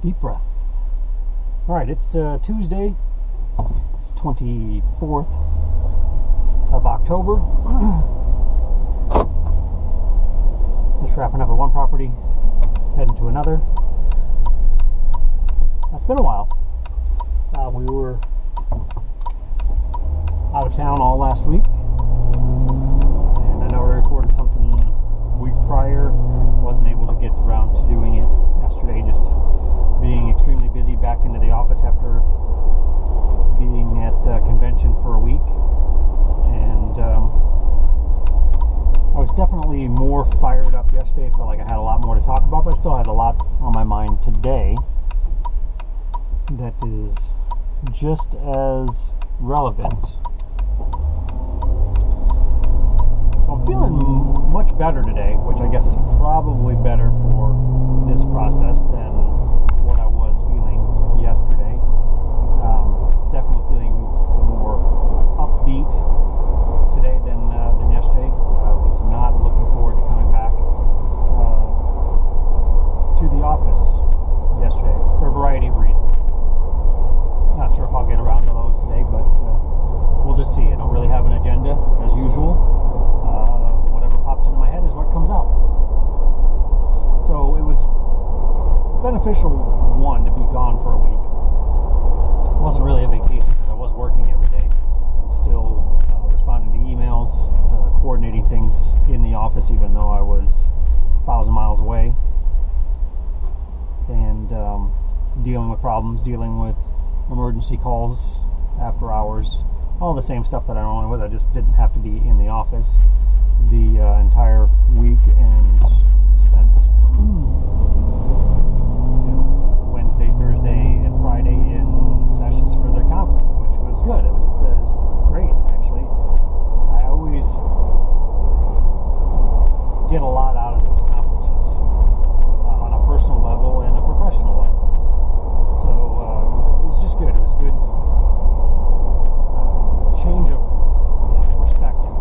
Deep breath. All right, it's Tuesday. It's 24th of October. Just wrapping up at one property, heading to another. It's been a while. We were out of town all last week, and I know we recorded something the week prior. Wasn't able to get around to doing it yesterday, just being extremely busy back into the office after being at convention for a week. And I was definitely more fired up yesterday. Felt like I had a lot more to talk about, but I still had a lot on my mind today that is just as relevant. So I'm feeling much better today, which I guess is probably better for this process than what I was feeling yesterday. Definitely feeling more upbeat today than yesterday. I was not looking forward to coming back to the office yesterday for a variety of reasons. Not sure if I'll get around to those today, but we'll just see. I don't really have an agenda as usual. Whatever pops into my head is what comes out. So it was beneficial, one, to be gone for a week. It wasn't really a vacation because I was working every day, still responding to emails, coordinating things in the office even though I was 1,000 miles away, and dealing with problems, dealing with emergency calls after hours, all the same stuff that I normally would. I just didn't have to be in the office the entire week, and spent Wednesday, Thursday, and Friday in sessions for the conference, which was good. It was great, actually. I always get a lot out of those conferences on a personal level and a professional level. So it was just good. It was a good change of perspective.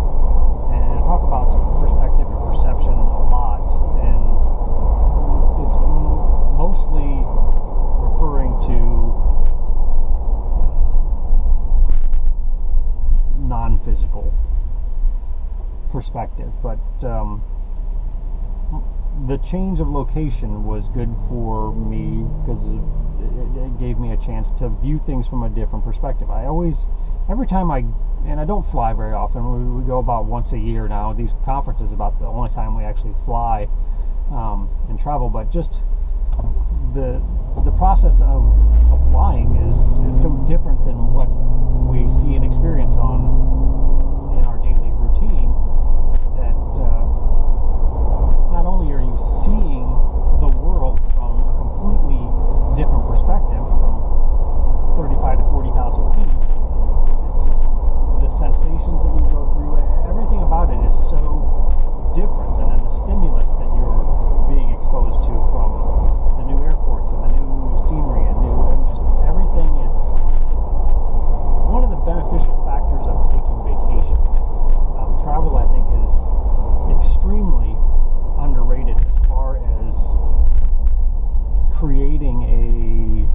And I talk about perspective and perception a lot, and it's mostly referring to non-physical perspective, but the change of location was good for me because it gave me a chance to view things from a different perspective. Every time I don't fly very often. We go about once a year now. These conferences about the only time we actually fly and travel, but just the process of flying is so different than what we see and experience in our daily routine, that not only are you seeing the world from a completely different perspective, from 35 to 40,000 feet, it's just the sensations that you go through, everything about it is so different, and then the stimulus that you're being exposed to from the new airports and the new scenery and just everything is one of the beneficial factors of taking vacations. Travel, I think, is extremely underrated as far as creating a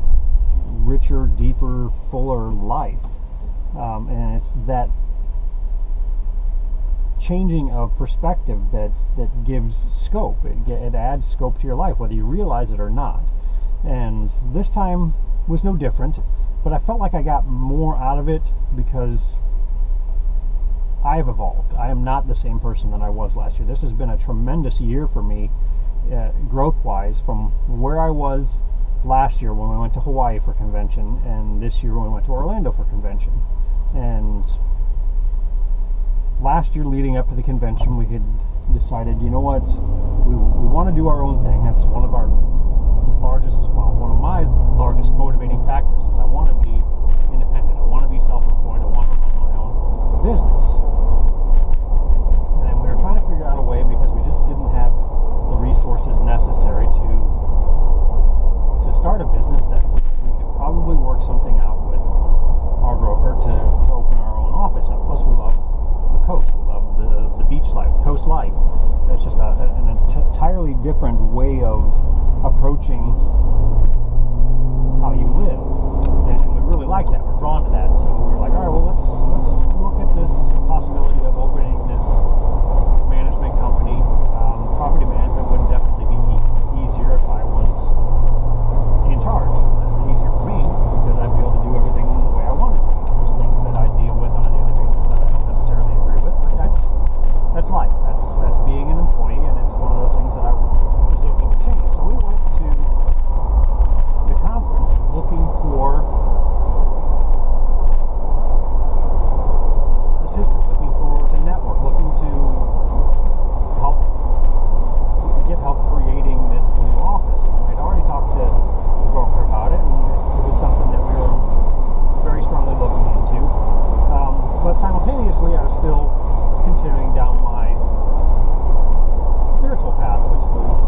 richer, deeper, fuller life. And it's that changing of perspective that gives scope. It adds scope to your life, whether you realize it or not. And this time was no different, but I felt like I got more out of it because I have evolved. I am not the same person that I was last year. This has been a tremendous year for me, growth-wise, from where I was last year when we went to Hawaii for convention, and this year when we went to Orlando for convention. And last year, leading up to the convention, we had decided, you know what, we want to do our own thing. That's one of my largest motivating factors is I want to be independent. I want to be self-employed. I want to run my own business. And we were trying to figure out a way, because we just didn't have the resources necessary to start a business, that we could probably work something out with our broker to open our own office. And plus, we love the coast. We love the beach life, the coast life. It's just an entirely different way of approaching how you live, and we really like that. We're drawn to that, so we're like, all right, well, let's look at this possibility of opening this management company. Property management would definitely be easier if I was in charge. Easier for me because I'd be able to do everything the way I want to do it. There's things that I deal with on a daily basis that I don't necessarily agree with, but that's life. That's being an employee, and it's one of those things that I was looking to change. So we went to the conference looking for assistance, looking to network, looking to get help creating this new office. And I'd already talked to the broker about it, and it was something that we were very strongly looking into. But simultaneously, I was still continuing down my spiritual path, which was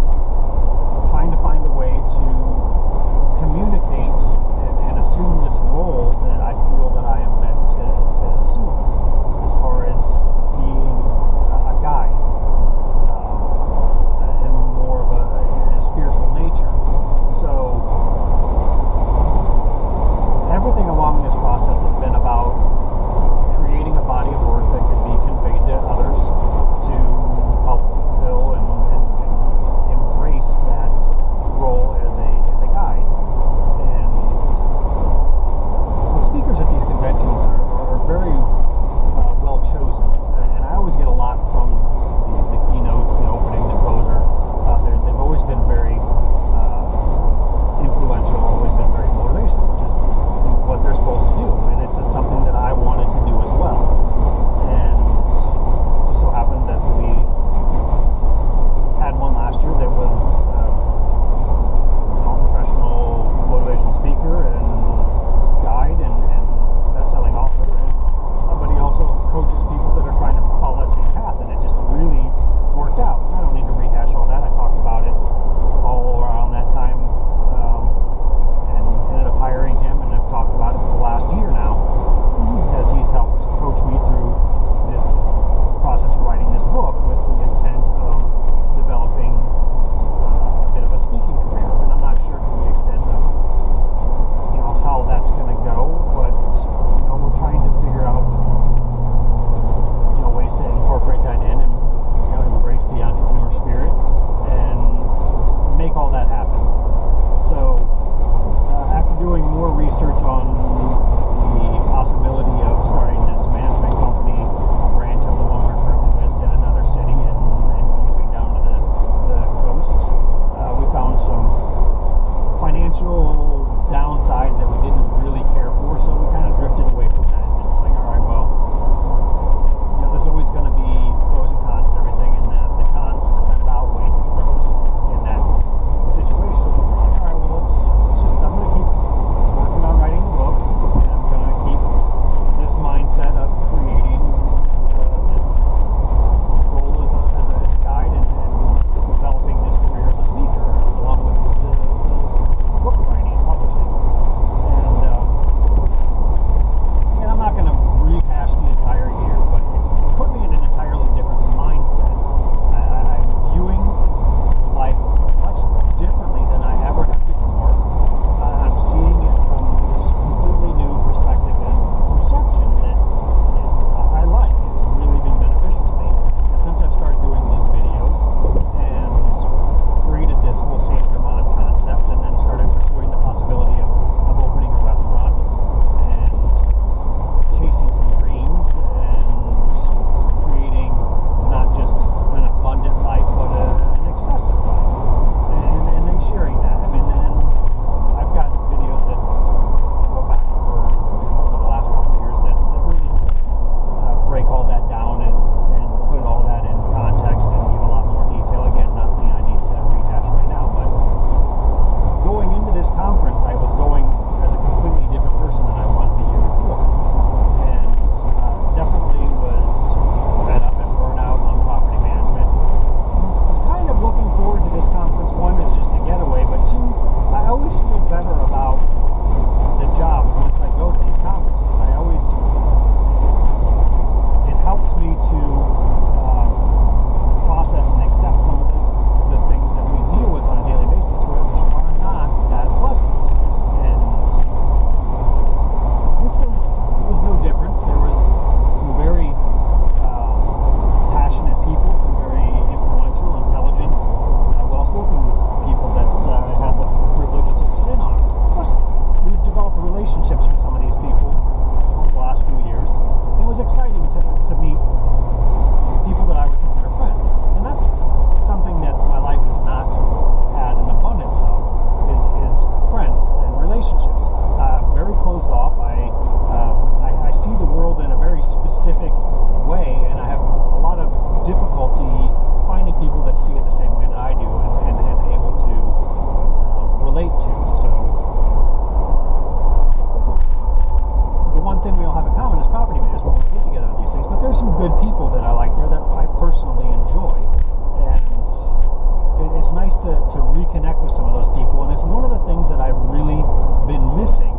to reconnect with some of those people, and it's one of the things that I've really been missing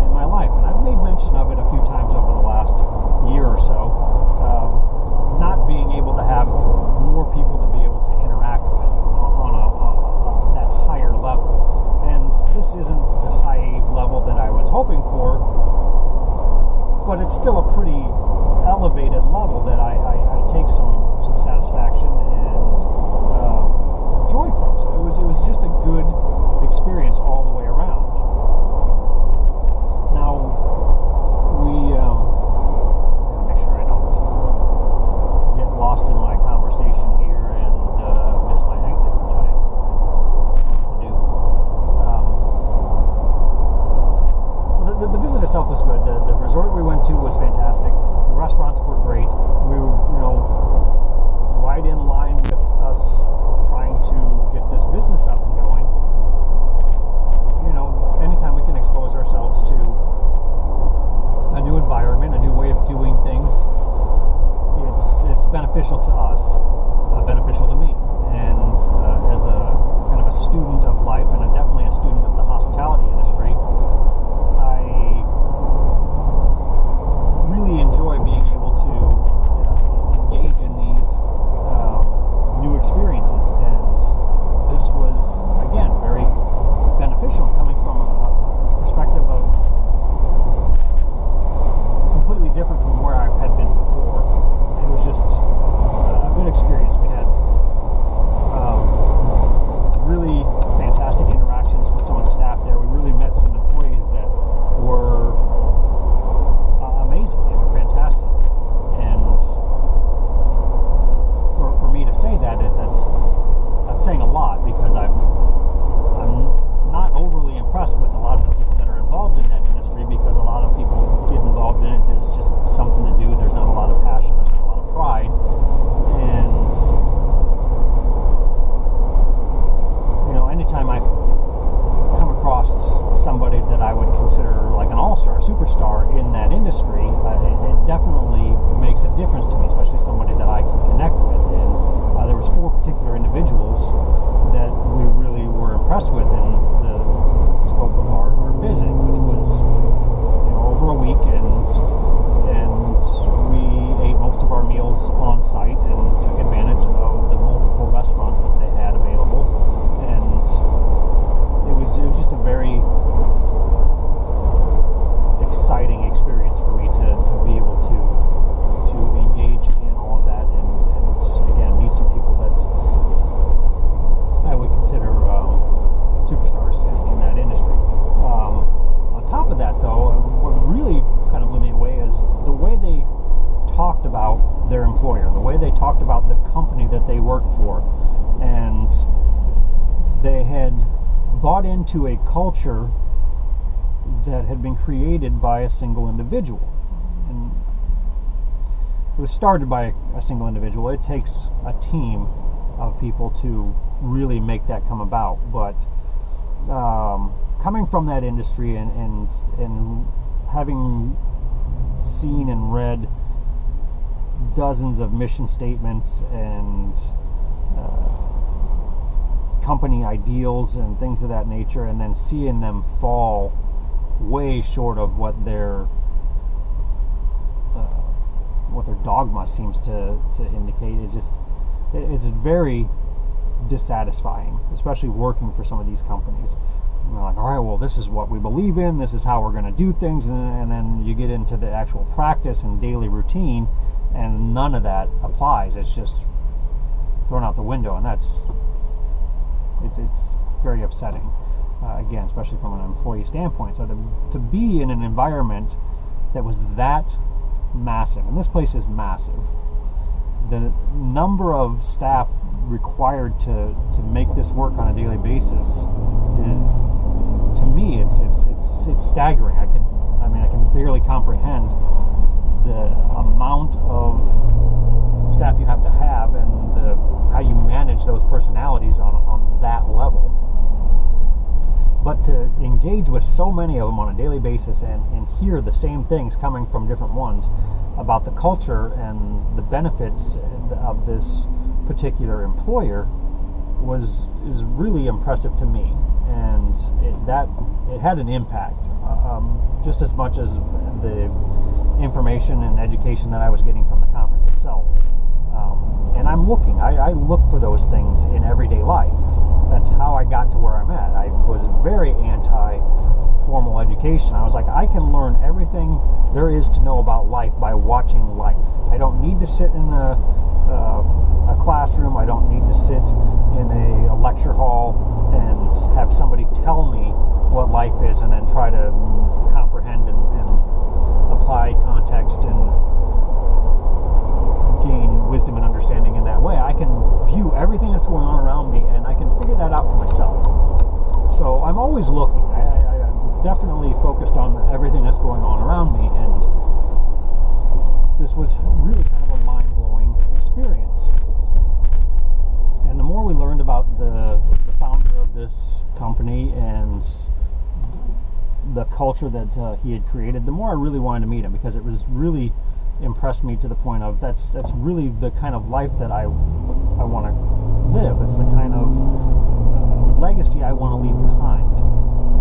in my life. And I've made mention of it a few times over the last year or so, not being able to have more people to be able to interact with on that higher level. And this isn't the high level that I was hoping for, but it's still a pretty elevated level that I take some satisfaction and joy from. So it was just a good experience all the way around. Now we gotta make sure I don't get lost in my conversation here and miss my exit, which I do. So the visit itself was good. The resort we went to was fantastic. The restaurants were great. We were, right in line with us trying to get this business up and going. Anytime we can expose ourselves to a new environment, a new way of doing things, it's beneficial to us, beneficial to me. And as a kind of a student of life, and definitely a student of the hospitality industry, I really enjoy being able to engage in these new experiences, and this was, again, very beneficial coming from a perspective of completely different from where I had been before. It was just a good experience. We had some really fantastic interactions with some of the staff there. We really met some employees that were amazing. They were fantastic. And for me to say that's saying a lot, because I'm not overly impressed with a lot of the people that are involved in that industry, because a lot of people get involved in it. There's just something to do. There's not a lot of passion. There's not a lot of pride. And anytime I come across somebody that I would consider like an all-star, superstar in that industry, it definitely makes a difference to me, especially somebody that I can connect with. And there was 4 particular individuals that we really were impressed with in the scope of our visit, which was over a week, and we ate most of our meals on site and took advantage of the multiple restaurants that they had available. And it was just a very exciting experience for me to be able to engage in all of that, and again meet some people that I would consider superstars in that industry. On top of that, though, what really kind of blew me away is the way they talked about their employer, the way they talked about the company that they worked for, and they had bought into a culture that had been created by a single individual. And it was started by a single individual. It takes a team of people to really make that come about. But coming from that industry and having seen and read dozens of mission statements and company ideals and things of that nature, and then seeing them fall way short of what their dogma seems to indicate, it's very dissatisfying, especially working for some of these companies. You're like, all right, well, this is what we believe in, this is how we're going to do things, and then you get into the actual practice and daily routine, and none of that applies. It's just thrown out the window, and it's very upsetting, again, especially from an employee standpoint. So to be in an environment that was that massive, and this place is massive, the number of staff required to make this work on a daily basis is, to me, it's staggering. I can barely comprehend the amount of staff you have to have, and how you manage those personalities on that level. But to engage with so many of them on a daily basis and hear the same things coming from different ones about the culture and the benefits of this particular employer, is really impressive to me, and it had an impact, just as much as the information and education that I was getting from the conference itself. And I'm looking. I look for those things in everyday life. That's how I got to where I'm at. I was very anti-formal education. I was like, I can learn everything there is to know about life by watching life. I don't need to sit in a classroom. I don't need to sit in a lecture hall and have somebody tell me what life is and then try to comprehend and apply context and gain wisdom and understanding in that way. I can view everything that's going on around me and I can figure that out for myself. So I'm always looking. I'm definitely focused on everything that's going on around me, and this was really kind of a mind-blowing experience. And the more we learned about the founder of this company and the culture that he had created, the more I really wanted to meet him, because it was really impressed me to the point of that's really the kind of life that I want to live. It's the kind of legacy I want to leave behind.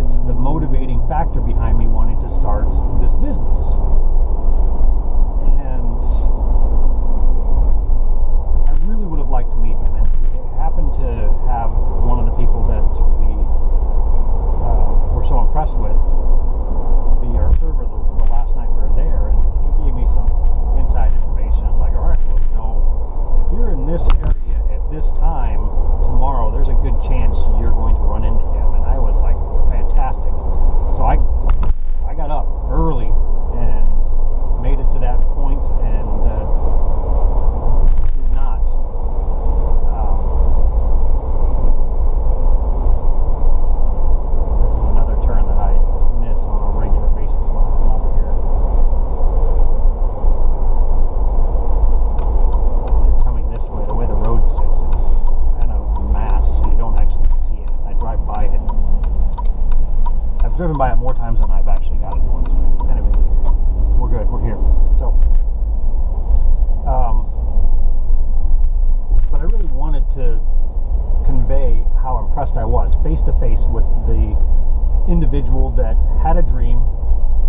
It's the motivating factor behind me wanting to start this business. And I really would have liked to meet him, and we happened to have one of the people that we were so impressed with be our server the last night we were there, and he gave me some inside information. It's like, all right, well, if you're in this area at this time tomorrow, there's a good chance you're going to run into him. And I was like, fantastic. So I got up early and made it to that point, and did not this is another turn that I miss on a regular basis when I come over here. Coming this way, the way the road sits, it's kind of a mass, so you don't actually see it. I drive by it. I've driven by it more times than I've actually got it once. Anyway, we're good. We're here. So, but I really wanted to convey how impressed I was face to face with the individual that had a dream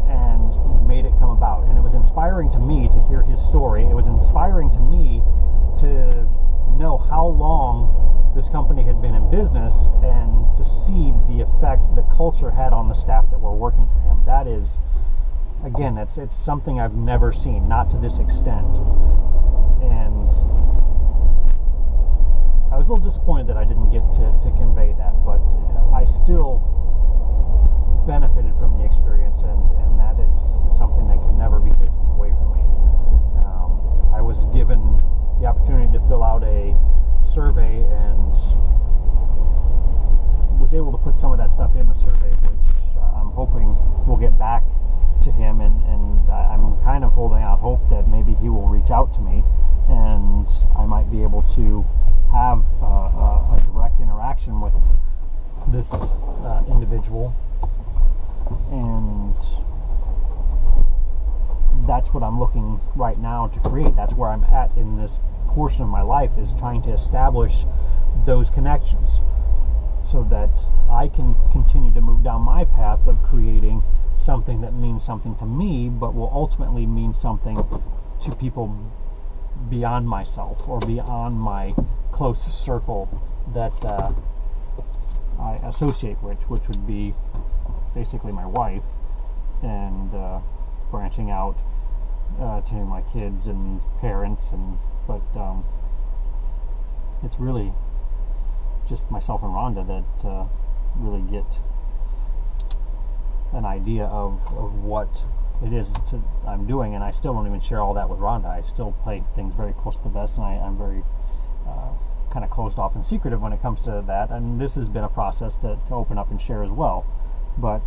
and made it come about. And it was inspiring to me to hear his story. It was inspiring to me to know how long this company had been in business and to see the effect the culture had on the staff that were working for him. That is, again, it's something I've never seen, not to this extent. And I was a little disappointed that I didn't get to convey that, but I still benefited from the experience, and that is something that can never be taken away from me. I was given the opportunity to fill out a survey and was able to put some of that stuff in the survey, which I'm hoping will get back to him, and I'm kind of holding out hope that maybe he will reach out to me and I might be able to have a direct interaction with this individual, and that's what I'm looking right now to create. That's where I'm at in this portion of my life, is trying to establish those connections so that I can continue to move down my path of creating something that means something to me, but will ultimately mean something to people beyond myself or beyond my closest circle that I associate with, which would be basically my wife, and branching out to my kids and parents, but it's really just myself and Rhonda that really get an idea of what it is I'm doing, and I still don't even share all that with Rhonda. I still play things very close to the vest, and I'm very kind of closed off and secretive when it comes to that, and this has been a process to open up and share as well. But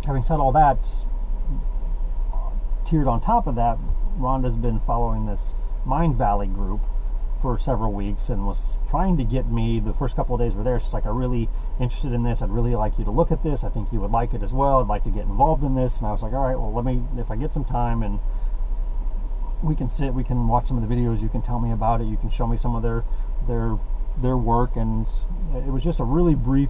having said all that, tiered on top of that, Rhonda's been following this Mind Valley group for several weeks and was trying to get me, the first couple of days we're there, she's like, I'm really interested in this, I'd really like you to look at this, I think you would like it as well, I'd like to get involved in this. And I was like, all right, well, let me, if I get some time and we can watch some of the videos, you can tell me about it, you can show me some of their work. And it was just a really brief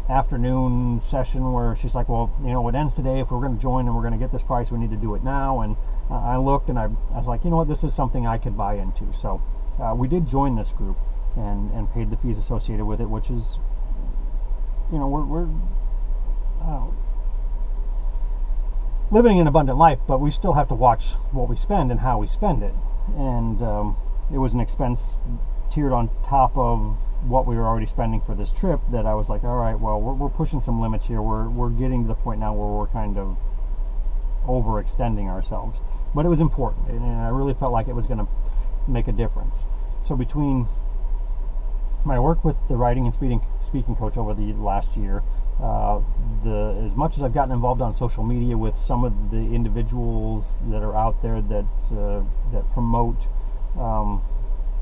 afternoon session where she's like, well, it ends today. If we're going to join and we're going to get this price, we need to do it now. And I looked and I was like, you know what, this is something I could buy into. So we did join this group and paid the fees associated with it, which is, we're living an abundant life, but we still have to watch what we spend and how we spend it. And it was an expense tiered on top of what we were already spending for this trip, that I was like, all right, well, we're pushing some limits here. We're getting to the point now where we're kind of overextending ourselves. But it was important, and I really felt like it was going to make a difference. So between my work with the writing and speaking coach over the last year, as much as I've gotten involved on social media with some of the individuals that are out there that promote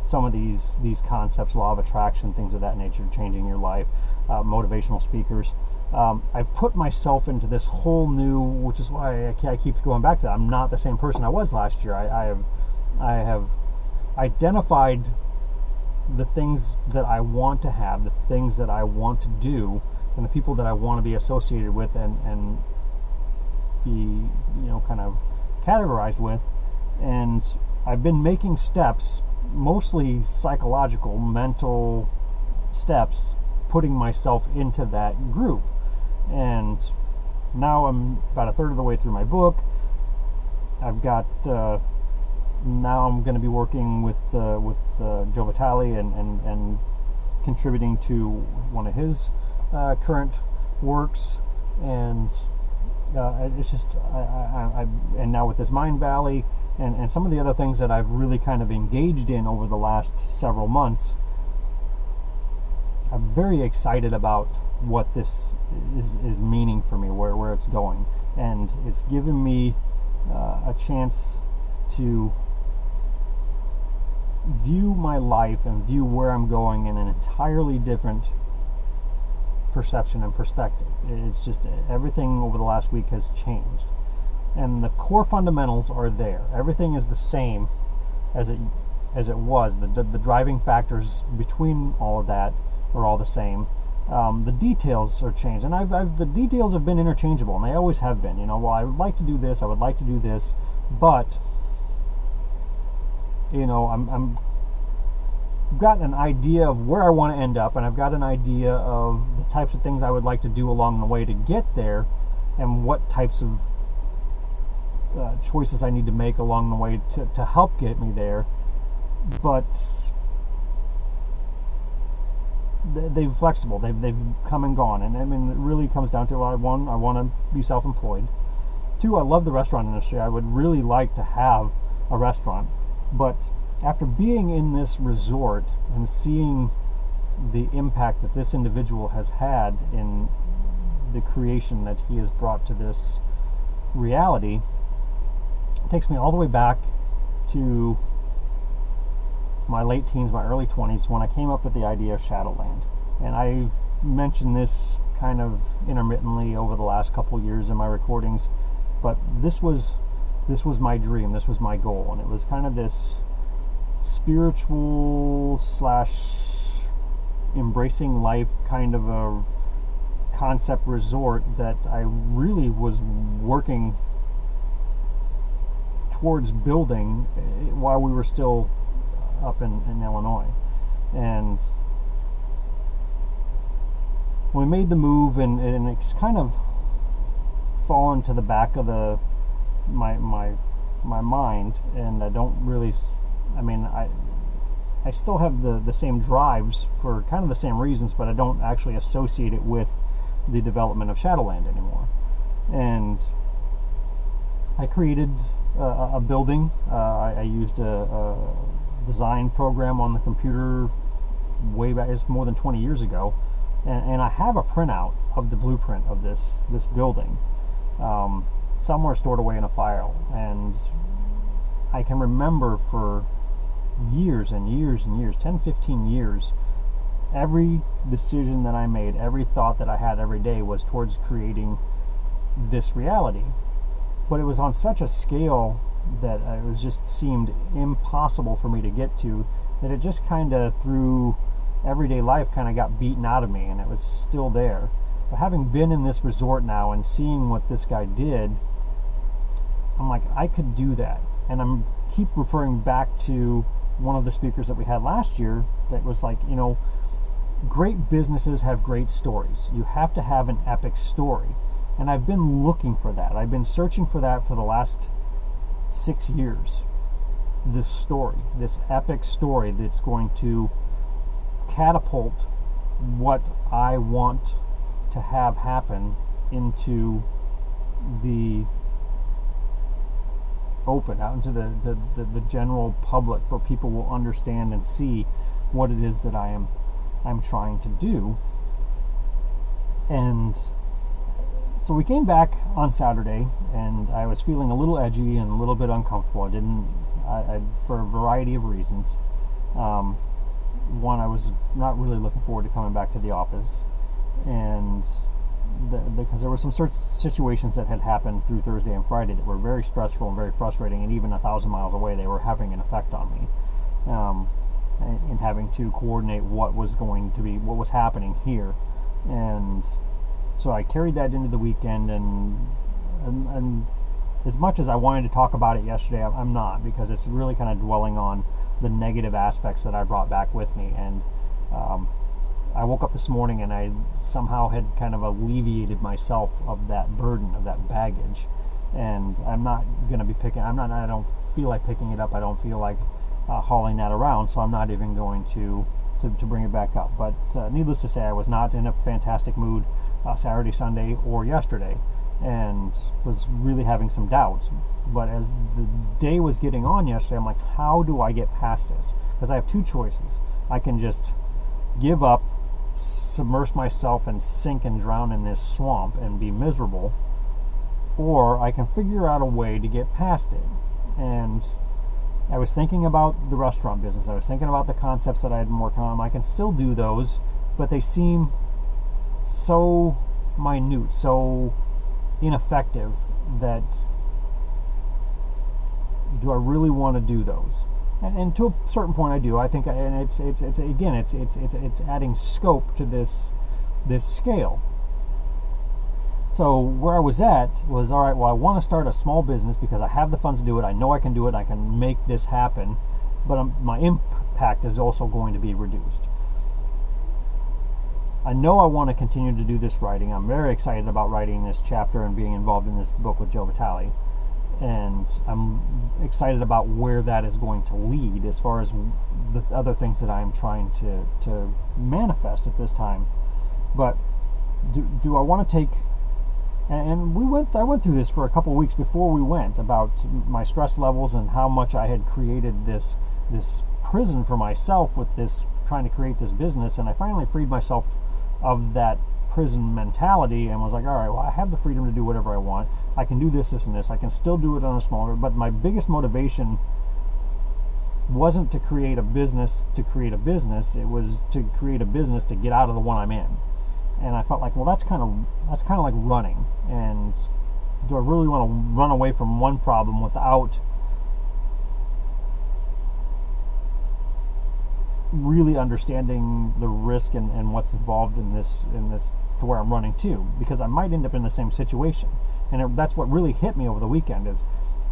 some of these concepts, law of attraction, things of that nature, changing your life, motivational speakers, I've put myself into this whole new, which is why I keep going back to that. I'm not the same person I was last year. I have identified the things that I want to have, the things that I want to do, and the people that I want to be associated with and be, kind of categorized with. And I've been making steps, mostly psychological, mental steps, putting myself into that group. And now I'm about a third of the way through my book. I've got now I'm going to be working with Joe Vitale and contributing to one of his current works, and it's just I and now with this Mind Valley and some of the other things that I've really kind of engaged in over the last several months, I'm very excited about what this is meaning for me, where it's going, and it's given me a chance to view my life and view where I'm going in an entirely different perception and perspective. It's just everything over the last week has changed, and the core fundamentals are there. Everything is the same as it was. The driving factors between all of that are all the same. The details are changed, and the details have been interchangeable, and they always have been. Well, I would like to do this, I would like to do this, but I'm got an idea of where I want to end up, and I've got an idea of the types of things I would like to do along the way to get there, and what types of choices I need to make along the way to help get me there. But they've flexible. They've come and gone, and I mean, it really comes down to, one, I want to be self-employed. Two, I love the restaurant industry. I would really like to have a restaurant, but after being in this resort and seeing the impact that this individual has had in the creation that he has brought to this reality, it takes me all the way back to my late teens, my early 20s, when I came up with the idea of Shadowland. And I've mentioned this kind of intermittently over the last couple years in my recordings, but this was my dream, this was my goal, and it was kind of this spiritual / embracing life kind of a concept resort that I really was working towards building while we were still up in Illinois. And when we made the move, and it's kind of fallen to the back of my mind, and I don't really, I still have the same drives for kind of the same reasons, but I don't actually associate it with the development of Shadowland anymore. And I created a building. I used a design program on the computer way back. It's more than 20 years ago, and I have a printout of the blueprint of this building somewhere stored away in a file. And I can remember for years and years and years, 10-15 years, every decision that I made, every thought that I had every day was towards creating this reality. But it was on such a scale that it was just seemed impossible for me to get to, that it just kind of through everyday life kind of got beaten out of me, and it was still there. But having been in this resort now and seeing what this guy did, I'm like, I could do that. And I'm keep referring back to one of the speakers that we had last year that was like, great businesses have great stories. You have to have an epic story. And I've been looking for that. I've been searching for that for the last 6 years. This story, this epic story that's going to catapult what I want to have happen into the open, out into the general public, where people will understand and see what it is that I'm trying to do. And so we came back on Saturday, and I was feeling a little edgy and a little bit uncomfortable. I for a variety of reasons. One, I was not really looking forward to coming back to the office, and because there were some situations that had happened through Thursday and Friday that were very stressful and very frustrating, and even 1,000 miles away, they were having an effect on me, in having to coordinate what was happening here. And so I carried that into the weekend, and as much as I wanted to talk about it yesterday, I'm not, because it's really kind of dwelling on the negative aspects that I brought back with me. And I woke up this morning and I somehow had kind of alleviated myself of that burden, of that baggage. And I'm not going to be I don't feel like picking it up. I don't feel like hauling that around, so I'm not even going to bring it back up. But needless to say, I was not in a fantastic mood Saturday, Sunday, or yesterday, and was really having some doubts. But as the day was getting on yesterday, I'm like, how do I get past this? Because I have two choices. I can just give up, submerge myself and sink and drown in this swamp and be miserable, or I can figure out a way to get past it. And I was thinking about the restaurant business. I was thinking about the concepts that I had been working on. I can still do those, but they seem so minute, so ineffective, that do I really want to do those? And to a certain point, I do. I think, and it's adding scope to this scale. So where I was at was, all right, well, I want to start a small business because I have the funds to do it. I know I can do it. I can make this happen, but my impact is also going to be reduced. I know I want to continue to do this writing. I'm very excited about writing this chapter and being involved in this book with Joe Vitale. And I'm excited about where that is going to lead as far as the other things that I'm trying to manifest at this time. But do I want to take... And I went through this for a couple of weeks before we went, about my stress levels and how much I had created this prison for myself with this, trying to create this business. And I finally freed myself of that prison mentality and was like, all right, well, I have the freedom to do whatever I want. I can do this, and this. I can still do it on a smaller, but my biggest motivation wasn't to create a business to create a business. It was to create a business to get out of the one I'm in. And I felt like, well, that's kind of like running. And do I really want to run away from one problem without really understanding the risk and what's involved in this to where I'm running to? Because I might end up in the same situation. And that's what really hit me over the weekend, is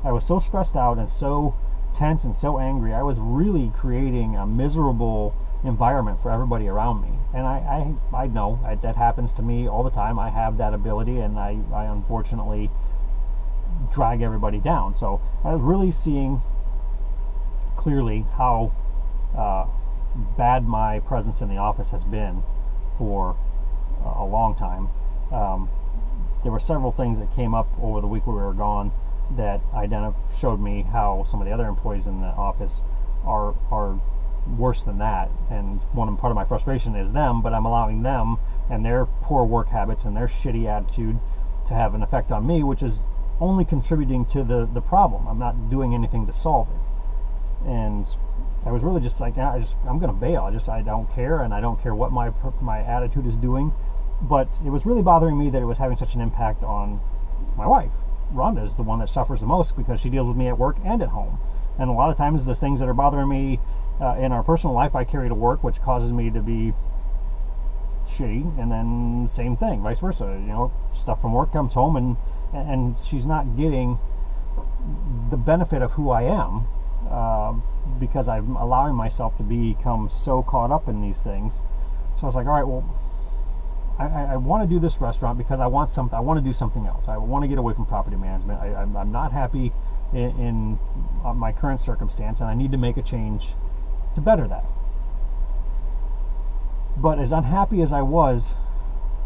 I was so stressed out and so tense and so angry. I was really creating a miserable environment for everybody around me. And I know that happens to me all the time. I have that ability, and I unfortunately drag everybody down. So I was really seeing clearly how bad my presence in the office has been for a long time. There were several things that came up over the week we were gone that showed me how some of the other employees in the office are worse than that. And part of my frustration is them, but I'm allowing them and their poor work habits and their shitty attitude to have an effect on me, which is only contributing to the problem. I'm not doing anything to solve it. And I was really just like, I'm going to bail. I don't care, and I don't care what my attitude is doing. But it was really bothering me that it was having such an impact on my wife. Rhonda is the one that suffers the most because she deals with me at work and at home. And a lot of times the things that are bothering me in our personal life I carry to work, which causes me to be shitty, and then same thing, vice versa. Stuff from work comes home, and she's not getting the benefit of who I am because I'm allowing myself to become so caught up in these things. So I was like, all right, well, I want to do this restaurant because I want to do something else. I want to get away from property management. I'm not happy in my current circumstance, and I need to make a change to better that. But as unhappy as I was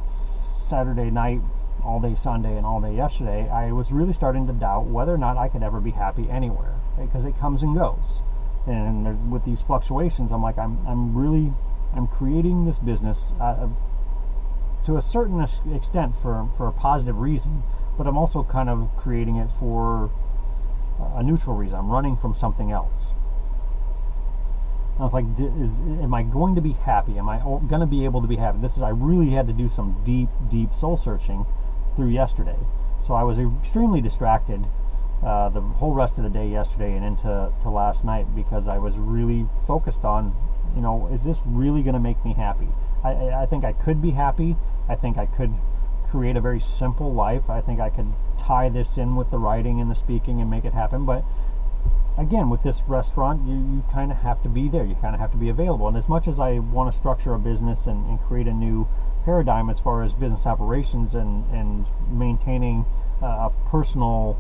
Saturday night, all day Sunday, and all day yesterday, I was really starting to doubt whether or not I could ever be happy anywhere, because it comes and goes. And with these fluctuations, I'm like, I'm creating this business to a certain extent for a positive reason, but I'm also kind of creating it for a neutral reason. I'm running from something else. And I was like, am I going to be happy? Am I going to be able to be happy? I really had to do some deep soul searching through yesterday. So I was extremely distracted the whole rest of the day yesterday and into last night, because I was really focused on, is this really going to make me happy? I think I could be happy. I think I could create a very simple life. I think I could tie this in with the writing and the speaking and make it happen. But again, with this restaurant, you kind of have to be there. You kind of have to be available. And as much as I want to structure a business and create a new paradigm as far as business operations and maintaining a personal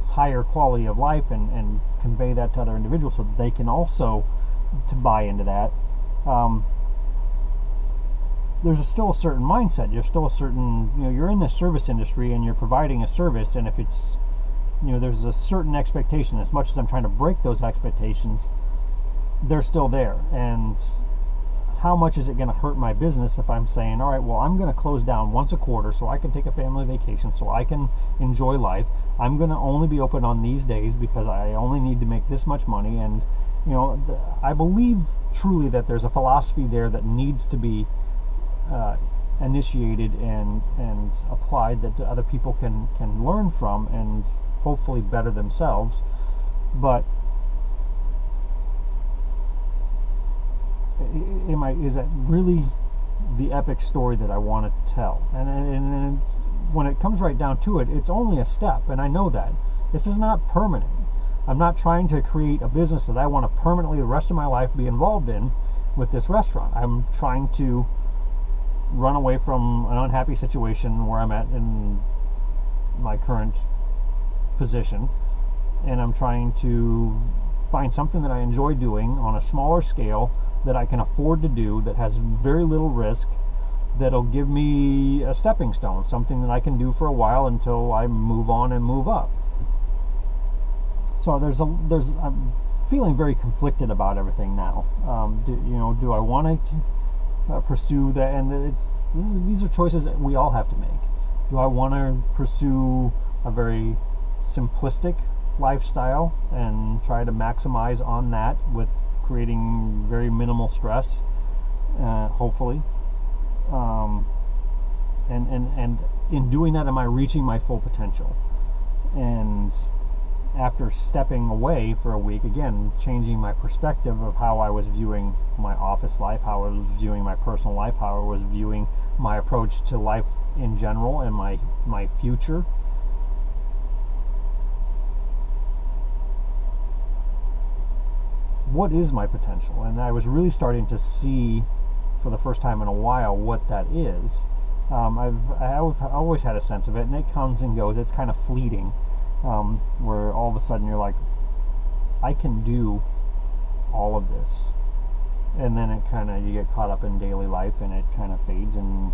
higher quality of life and convey that to other individuals so they can also to buy into that, there's still a certain mindset. You're still a certain, you're in the service industry and you're providing a service, and if it's, there's a certain expectation. As much as I'm trying to break those expectations, they're still there. And how much is it going to hurt my business if I'm saying, all right, well, I'm going to close down once a quarter so I can take a family vacation, so I can enjoy life. I'm going to only be open on these days because I only need to make this much money. And I believe truly that there's a philosophy there that needs to be initiated and applied, that other people can learn from and hopefully better themselves. But is that really the epic story that I want to tell? And when it comes right down to it, it's only a step, and I know that. This is not permanent. I'm not trying to create a business that I want to permanently the rest of my life be involved in with this restaurant. I'm trying to run away from an unhappy situation where I'm at in my current position, and I'm trying to find something that I enjoy doing on a smaller scale that I can afford to do, that has very little risk, that'll give me a stepping stone, something that I can do for a while until I move on and move up. So I'm feeling very conflicted about everything now. Do I want to pursue that? And these are choices that we all have to make. Do I want to pursue a very simplistic lifestyle and try to maximize on that with creating very minimal stress, hopefully, and in doing that, am I reaching my full potential? And after stepping away for a week, again, changing my perspective of how I was viewing my office life, how I was viewing my personal life, how I was viewing my approach to life in general and my future. What is my potential? And I was really starting to see for the first time in a while what that is. I've always had a sense of it, and it comes and goes. It's kind of fleeting, where all of a sudden you're like, I can do all of this, and then you get caught up in daily life, and it kind of fades, and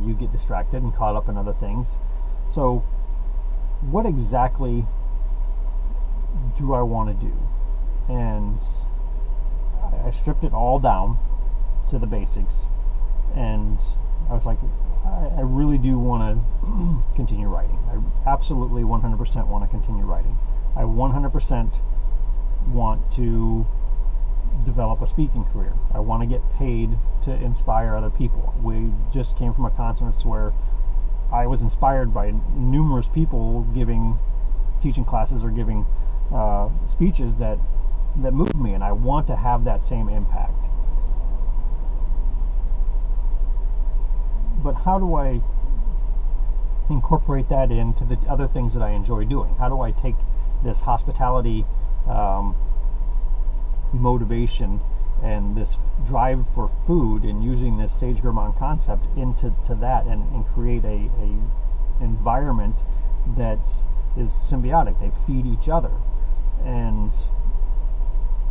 you get distracted and caught up in other things. So what exactly do I want to do? And I stripped it all down to the basics, and I was like, I really do want to continue writing. I absolutely 100% want to continue writing. I 100% want to develop a speaking career. I want to get paid to inspire other people. We just came from a conference where I was inspired by numerous people teaching classes or giving speeches that moved me, and I want to have that same impact. But how do I incorporate that into the other things that I enjoy doing? How do I take this hospitality motivation and this drive for food and using this Sage Gourmand concept into that and create a environment that is symbiotic? They feed each other. And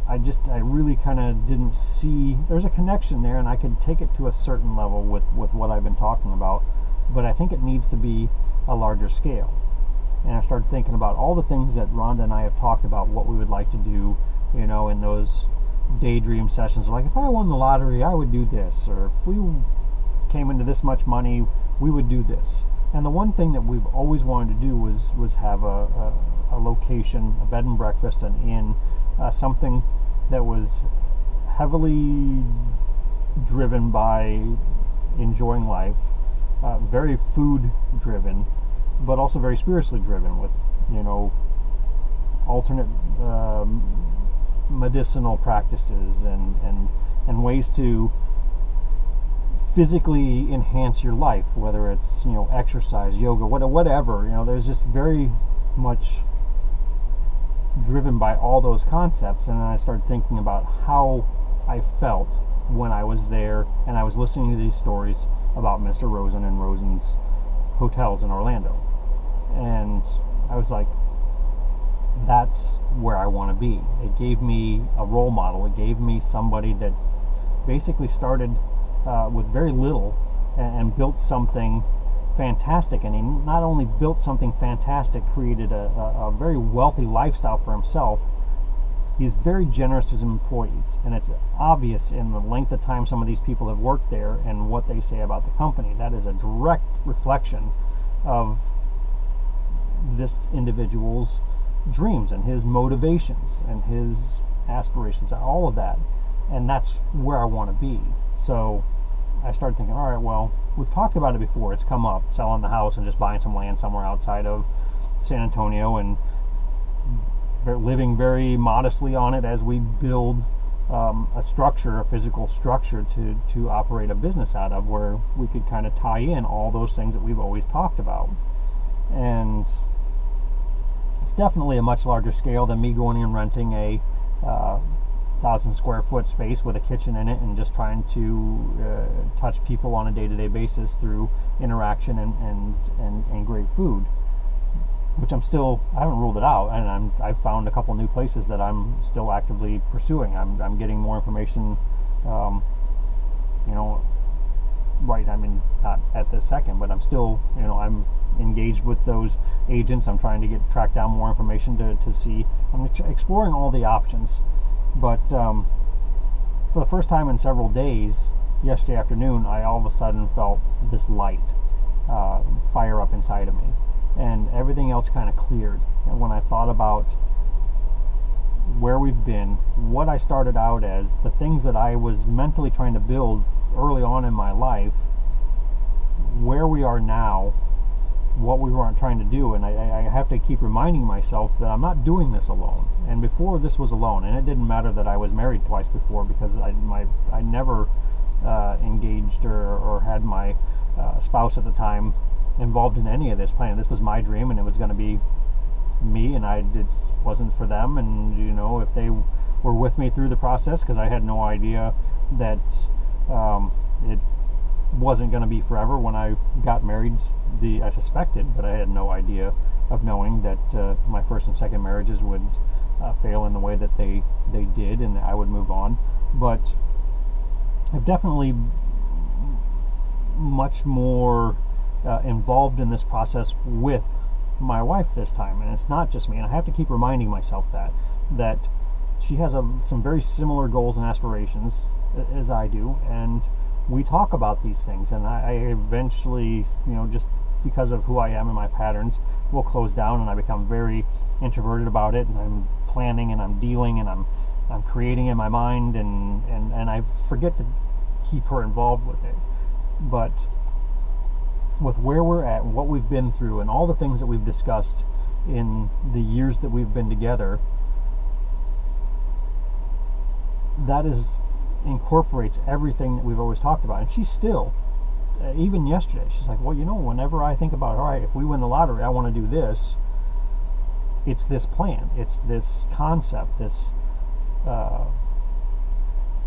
I really kind of didn't see there's a connection there, and I could take it to a certain level with what I've been talking about, but I think it needs to be a larger scale. And I started thinking about all the things that Rhonda and I have talked about, what we would like to do, in those daydream sessions. Like, if I won the lottery, I would do this, or if we came into this much money, we would do this. And the one thing that we've always wanted to do was have a location, a bed and breakfast, an inn, something that was heavily driven by enjoying life, very food driven, but also very spiritually driven, with alternate medicinal practices and ways to physically enhance your life, whether it's exercise, yoga, whatever. There's just very much driven by all those concepts. And then I started thinking about how I felt when I was there and I was listening to these stories about Mr. Rosen and Rosen's hotels in Orlando, and I was like, that's where I want to be. It gave me a role model. It gave me somebody that basically started with very little and built something fantastic. And he not only built something fantastic, created a very wealthy lifestyle for himself. He's very generous to his employees, and it's obvious in the length of time some of these people have worked there and what they say about the company. That is a direct reflection of this individual's dreams and his motivations and his aspirations, all of that. And that's where I want to be. So I started thinking, all right, well, we've talked about it before. It's come up, selling the house and just buying some land somewhere outside of San Antonio and living very modestly on it as we build a structure, a physical structure to operate a business out of, where we could kind of tie in all those things that we've always talked about. And it's definitely a much larger scale than me going and renting a 1,000 square foot space with a kitchen in it and just trying to touch people on a day-to-day basis through interaction and great food, which I haven't ruled it out, and I've found a couple new places that I'm still actively pursuing. I'm getting more information, right, not at this second, but I'm still, I'm engaged with those agents. I'm trying to track down more information to see. I'm exploring all the options. But for the first time in several days, yesterday afternoon, I all of a sudden felt this light fire up inside of me, and everything else kind of cleared. And when I thought about where we've been, what I started out as, the things that I was mentally trying to build early on in my life, where we are now, what we were trying to do, and I have to keep reminding myself that I'm not doing this alone. And before, this was alone, and it didn't matter that I was married twice before, because I never engaged or had my spouse at the time involved in any of this plan. This was my dream, and it was going to be me, and it wasn't for them. And if they were with me through the process, because I had no idea that it wasn't going to be forever. When I got married, I suspected, but I had no idea of knowing that my first and second marriages would fail in the way that they did, and I would move on. But I've definitely much more involved in this process with my wife this time, and it's not just me. And I have to keep reminding myself that she has some very similar goals and aspirations as I do, and we talk about these things. And I eventually, just because of who I am and my patterns, will close down, and I become very introverted about it, and I'm planning and I'm dealing and I'm creating in my mind, and I forget to keep her involved with it. But with where we're at and what we've been through and all the things that we've discussed in the years that we've been together, that incorporates everything that we've always talked about. And she's still, even yesterday, she's like, well, whenever I think about, all right, if we win the lottery, I want to do this, it's this plan, it's this concept, this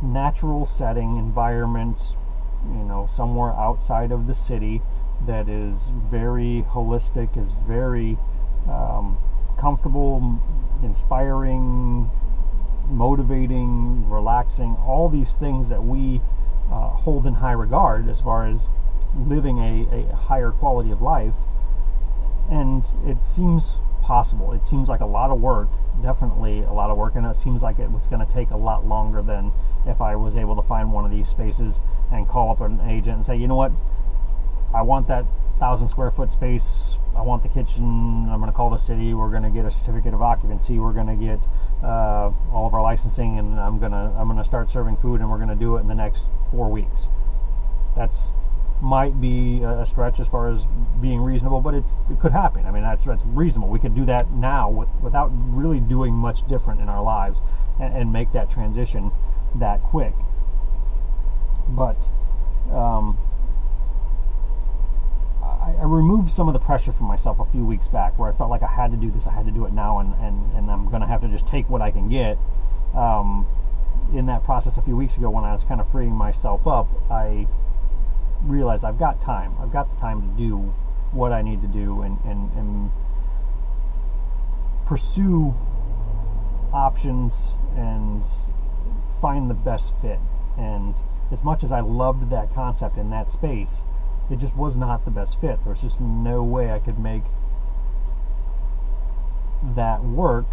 natural setting, environment, somewhere outside of the city that is very holistic, is very comfortable, inspiring, motivating, relaxing, all these things that we hold in high regard as far as living a higher quality of life. And it seems possible. It seems like a lot of work, definitely a lot of work, and it seems like it's going to take a lot longer than if I was able to find one of these spaces and call up an agent and say, you know what, I want that 1,000 square foot space, I want the kitchen, I'm going to call the city, we're going to get a certificate of occupancy, we're going to get all of our licensing, and I'm going to start serving food, and we're going to do it in the next 4 weeks. That's might be a stretch as far as being reasonable, but it could happen. I mean, that's reasonable. We could do that now without really doing much different in our lives and make that transition that quick. But I removed some of the pressure from myself a few weeks back, where I felt like I had to do this, I had to do it now, and I'm going to have to just take what I can get. In that process a few weeks ago, when I was kind of freeing myself up, I realized I've got time. I've got the time to do what I need to do and pursue options and find the best fit. And as much as I loved that concept in that space, it just was not the best fit. There was just no way I could make that work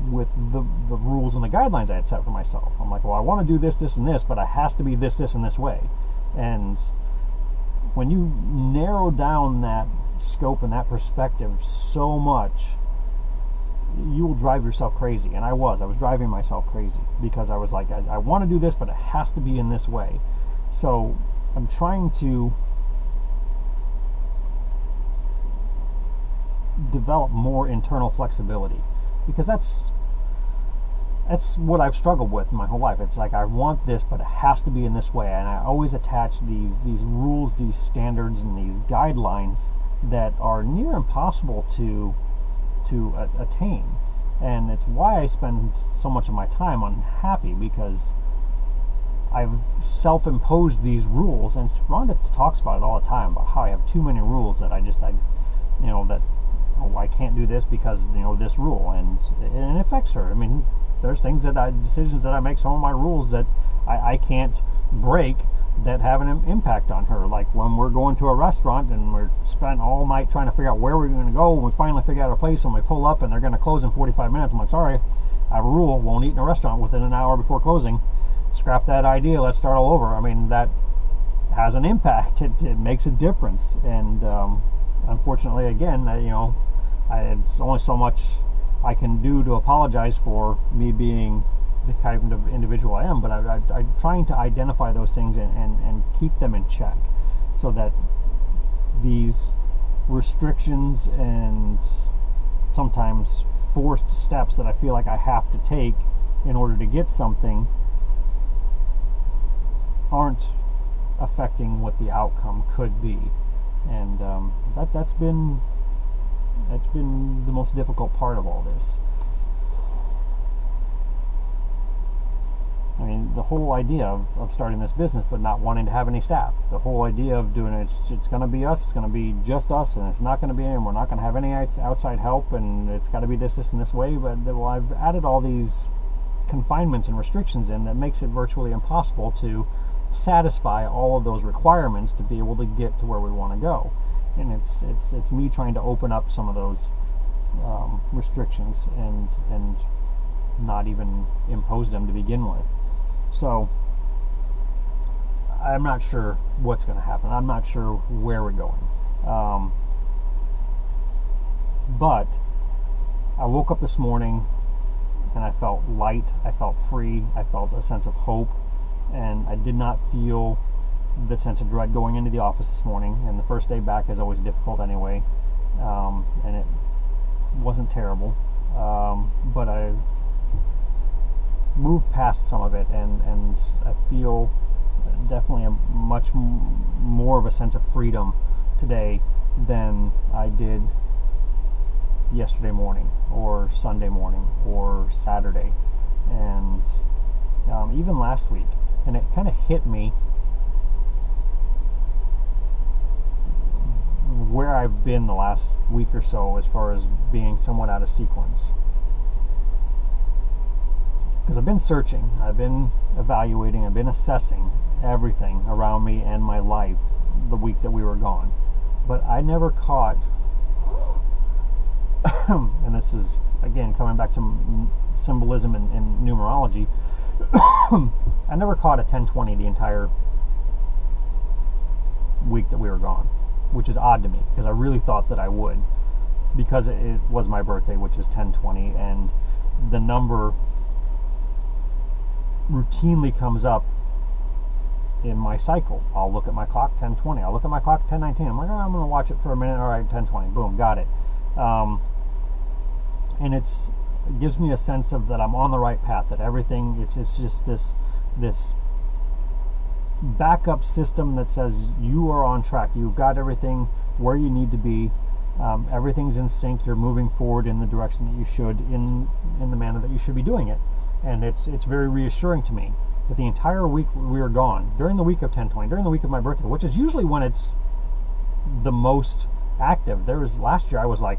with the rules and the guidelines I had set for myself. I'm like, well, I want to do this, this, and this, but it has to be this, this, and this way. And when you narrow down that scope and that perspective so much, you will drive yourself crazy. And I was driving myself crazy, because I was like, I want to do this, but it has to be in this way. So I'm trying to develop more internal flexibility, because that's what I've struggled with my whole life. It's like, I want this, but it has to be in this way, and I always attach these rules, these standards, and these guidelines that are near impossible to attain. And it's why I spend so much of my time unhappy, because I've self-imposed these rules, and Rhonda talks about it all the time, about how I have too many rules that I can't do this because this rule, and it affects her. I mean, there's decisions that I make, some of my rules that I can't break, that have an impact on her. Like when we're going to a restaurant and we're spent all night trying to figure out where we're going to go, and we finally figure out a place, and we pull up and they're going to close in 45 minutes. I'm like, sorry, I have a rule, won't eat in a restaurant within an hour before closing. Scrap that idea, let's start all over. I mean, that has an impact. It makes a difference. And unfortunately, again, it's only so much I can do to apologize for me being the kind of individual I am, but I'm trying to identify those things and keep them in check, so that these restrictions and sometimes forced steps that I feel like I have to take in order to get something aren't affecting what the outcome could be. And that's been the most difficult part of all this. I mean, the whole idea of starting this business but not wanting to have any staff, the whole idea of doing it's going to be us, it's going to be just us, and it's not going to be, and we're not going to have any outside help, and it's got to be this and this way. But well, I've added all these confinements and restrictions in that makes it virtually impossible to satisfy all of those requirements to be able to get to where we want to go. And it's me trying to open up some of those restrictions and not even impose them to begin with. So I'm not sure what's going to happen. I'm not sure where we're going. But I woke up this morning and I felt light, I felt free, I felt a sense of hope, and I did not feel the sense of dread going into the office this morning, and the first day back is always difficult anyway, and it wasn't terrible, but I've moved past some of it, and I feel definitely a much more of a sense of freedom today than I did yesterday morning or Sunday morning or Saturday, and even last week. And it kind of hit me where I've been the last week or so as far as being somewhat out of sequence. Because I've been searching, I've been evaluating, I've been assessing everything around me and my life the week that we were gone. But I never caught, and this is, again, coming back to symbolism and numerology, I never caught a 1020 the entire week that we were gone, which is odd to me, because I really thought that I would, because it was my birthday, which is 1020, and the number routinely comes up in my cycle. I'll look at my clock, 1020. I'll look at my clock, 1019. I'm like, oh, I'm going to watch it for a minute. All right, 1020. Boom, got it. And it gives me a sense of that I'm on the right path, that everything, it's just this backup system that says you are on track. You've got everything where you need to be. Everything's in sync. You're moving forward in the direction that you should, in the manner that you should be doing it. And it's very reassuring to me that the entire week we were gone, during the week of 1020, during the week of my birthday, which is usually when it's the most active. Last year I was like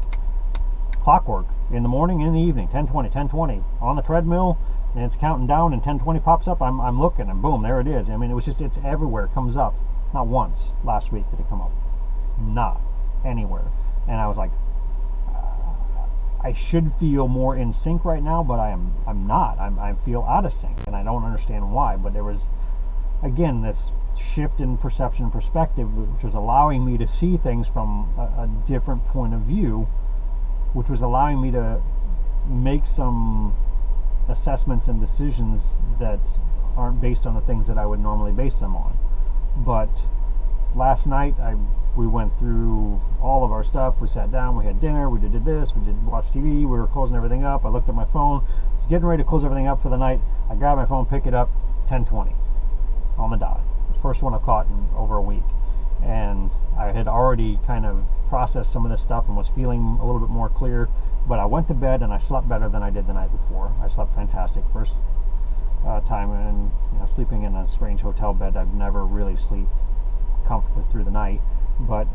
clockwork, in the morning and in the evening, 1020 on the treadmill, and it's counting down, and 1020 pops up, I'm looking, and boom, there it is. I mean, it's everywhere. It comes up. Not once last week did it come up. Not anywhere. And I was like, I should feel more in sync right now, but I'm not. I feel out of sync, and I don't understand why. But there was, again, this shift in perception and perspective, which was allowing me to see things from a different point of view, which was allowing me to make some assessments and decisions that aren't based on the things that I would normally base them on. But last night we went through all of our stuff. We sat down, we had dinner, we did this, we did watch TV, we were closing everything up. I looked at my phone, getting ready to close everything up for the night. I grabbed my phone, pick it up, 10:20 on the dot. The first one I've caught in over a week. And I had already kind of processed some of this stuff and was feeling a little bit more clear. But I went to bed and I slept better than I did the night before. I slept fantastic. First time, and sleeping in a strange hotel bed, I've never really sleep comfortably through the night. But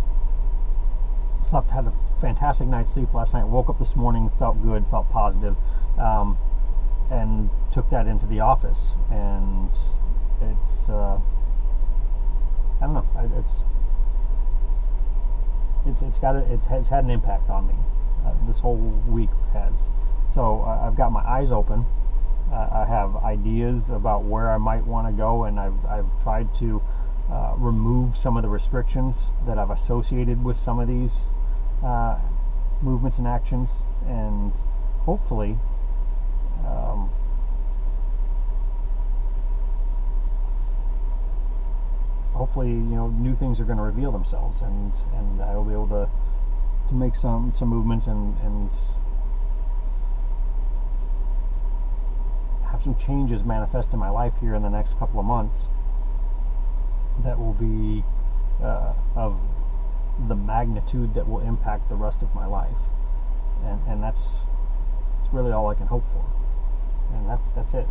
had a fantastic night's sleep last night. Woke up this morning, felt good, felt positive, and took that into the office. And it's I don't know. It's had an impact on me. This whole week has. So I've got my eyes open. I have ideas about where I might want to go, and I've tried to remove some of the restrictions that I've associated with some of these movements and actions, and hopefully new things are going to reveal themselves, and I will be able to make some movements and have some changes manifest in my life here in the next couple of months that will be of the magnitude that will impact the rest of my life, and that's really all I can hope for, and that's it.